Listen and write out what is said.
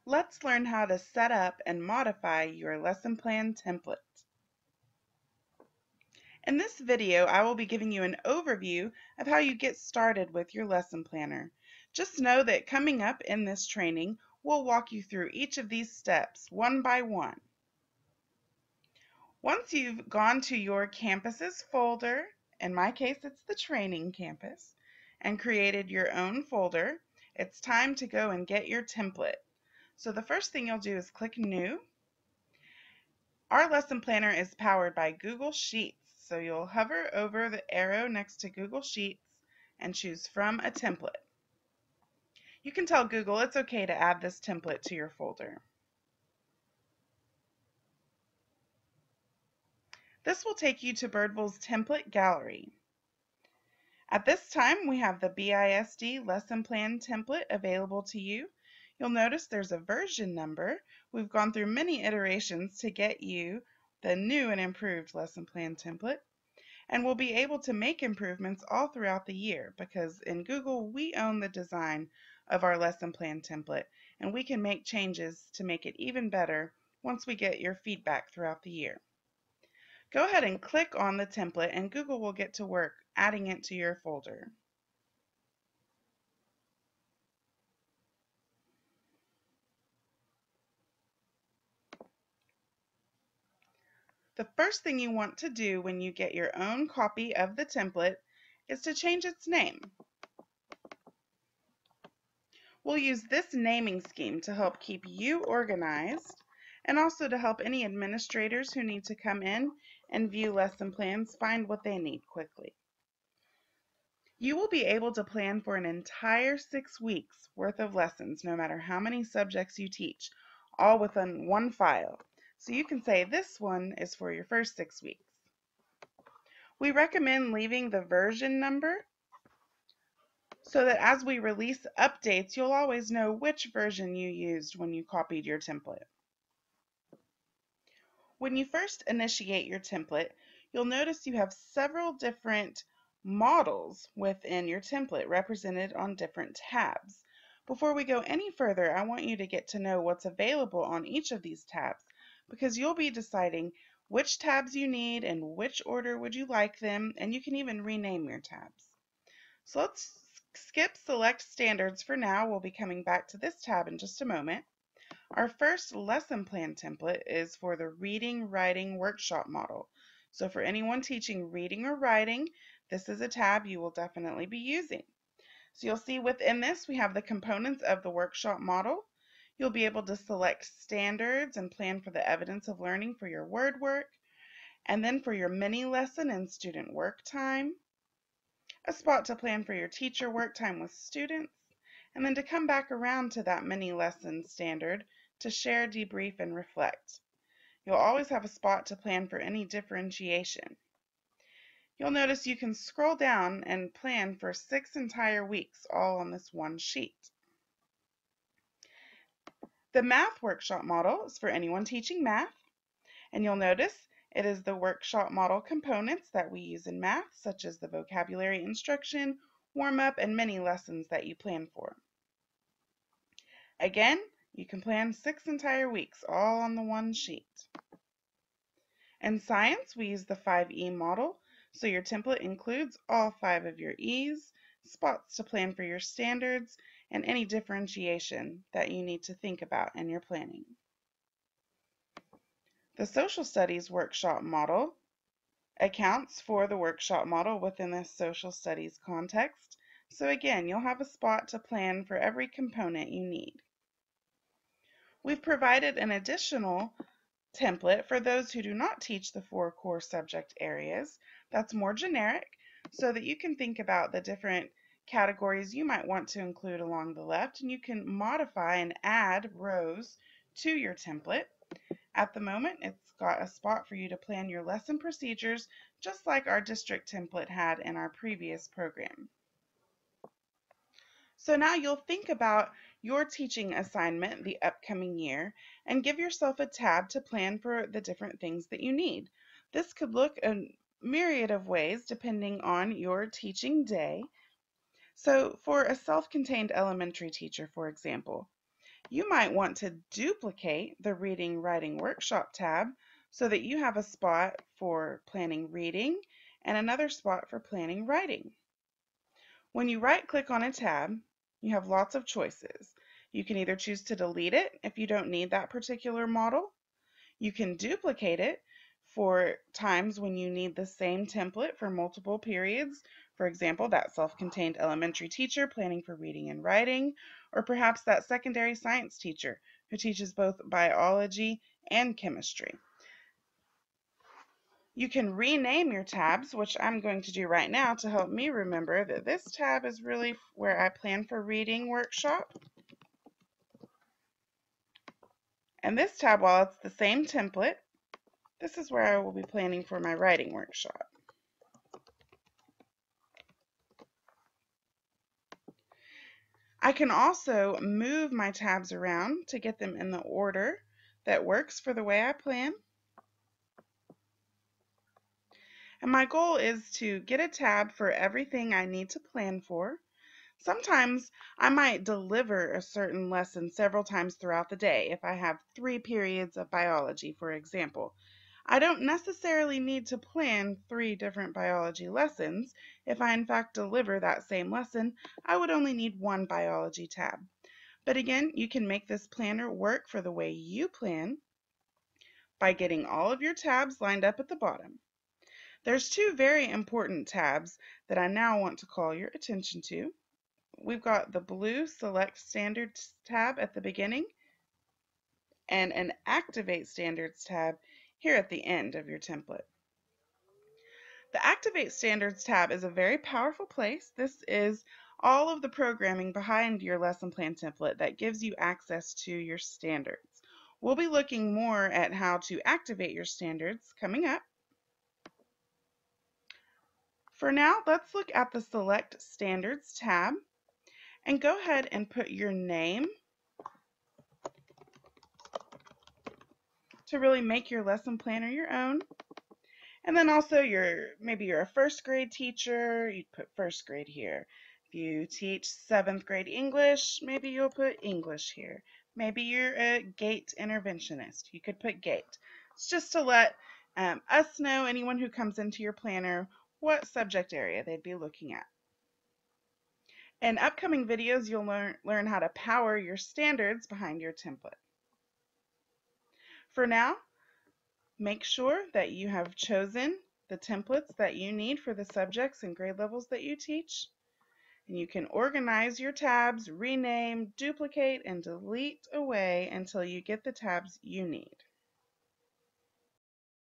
Let's learn how to set up and modify your lesson plan template. In this video, I will be giving you an overview of how you get started with your lesson planner. Just know that coming up in this training, we'll walk you through each of these steps one by one. Once you've gone to your campus's folder, in my case it's the training campus, and created your own folder, it's time to go and get your template. So the first thing you'll do is click New. Our lesson planner is powered by Google Sheets, so you'll hover over the arrow next to Google Sheets and choose From a Template. You can tell Google it's okay to add this template to your folder. This will take you to Birdville's template gallery. At this time, we have the BISD lesson plan template available to you. You'll notice there's a version number. We've gone through many iterations to get you the new and improved lesson plan template. And we'll be able to make improvements all throughout the year because in Google, we own the design of our lesson plan template, and we can make changes to make it even better once we get your feedback throughout the year. Go ahead and click on the template and Google will get to work adding it to your folder. The first thing you want to do when you get your own copy of the template is to change its name. We'll use this naming scheme to help keep you organized and also to help any administrators who need to come in and view lesson plans find what they need quickly. You will be able to plan for an entire 6 weeks worth of lessons, no matter how many subjects you teach, all within one file. So you can say this one is for your first 6 weeks. We recommend leaving the version number so that as we release updates, you'll always know which version you used when you copied your template. When you first initiate your template, you'll notice you have several different models within your template represented on different tabs. Before we go any further, I want you to get to know what's available on each of these tabs because you'll be deciding which tabs you need and which order would you like them, and you can even rename your tabs. So let's skip Select Standards for now. We'll be coming back to this tab in just a moment. Our first lesson plan template is for the Reading Writing Workshop model. So for anyone teaching reading or writing, this is a tab you will definitely be using. So you'll see within this we have the components of the workshop model. You'll be able to select standards and plan for the evidence of learning for your word work, and then for your mini lesson and student work time, a spot to plan for your teacher work time with students, and then to come back around to that mini lesson standard to share, debrief, and reflect. You'll always have a spot to plan for any differentiation. You'll notice you can scroll down and plan for 6 entire weeks all on this one sheet. The math workshop model is for anyone teaching math, and you'll notice it is the workshop model components that we use in math, such as the vocabulary instruction, warm-up, and mini lessons that you plan for. Again, you can plan 6 entire weeks all on the one sheet. In science, we use the 5E model, so your template includes all 5 of your E's, spots to plan for your standards, and any differentiation that you need to think about in your planning. The social studies workshop model accounts for the workshop model within the social studies context, so again, you'll have a spot to plan for every component you need. We've provided an additional template for those who do not teach the 4 core subject areas that's more generic so that you can think about the different categories you might want to include along the left, and you can modify and add rows to your template. At the moment, it's got a spot for you to plan your lesson procedures just like our district template had in our previous program. So now you'll think about your teaching assignment the upcoming year and give yourself a tab to plan for the different things that you need. This could look a myriad of ways depending on your teaching day. So for a self-contained elementary teacher, for example, You might want to duplicate the Reading Writing Workshop tab so that you have a spot for planning reading and another spot for planning writing. When you right-click on a tab, you have lots of choices. You can either choose to delete it if you don't need that particular model. You can duplicate it for times when you need the same template for multiple periods. For example, that self-contained elementary teacher planning for reading and writing, or perhaps that secondary science teacher who teaches both biology and chemistry. You can rename your tabs, which I'm going to do right now to help me remember that this tab is really where I plan for reading workshop. And this tab, while it's the same template, this is where I will be planning for my writing workshop. I can also move my tabs around to get them in the order that works for the way I plan. And my goal is to get a tab for everything I need to plan for. Sometimes I might deliver a certain lesson several times throughout the day if I have 3 periods of biology, for example. I don't necessarily need to plan 3 different biology lessons. If I in fact deliver that same lesson, I would only need 1 biology tab. But again, you can make this planner work for the way you plan by getting all of your tabs lined up at the bottom. There's 2 very important tabs that I now want to call your attention to. We've got the blue Select Standards tab at the beginning and an Activate Standards tab here at the end of your template. The Activate Standards tab is a very powerful place. This is all of the programming behind your lesson plan template that gives you access to your standards. We'll be looking more at how to activate your standards coming up. For now, let's look at the Select Standards tab and go ahead and put your name to really make your lesson planner your own. And then also maybe you're a first grade teacher, you'd put first grade here. If you teach 7th grade English, maybe you'll put English here. Maybe you're a GATE interventionist, you could put GATE. It's just to let us know, anyone who comes into your planner, what subject area they'd be looking at. In upcoming videos, you'll learn how to power your standards behind your template. For now, make sure that you have chosen the templates that you need for the subjects and grade levels that you teach. And you can organize your tabs, rename, duplicate, and delete away until you get the tabs you need.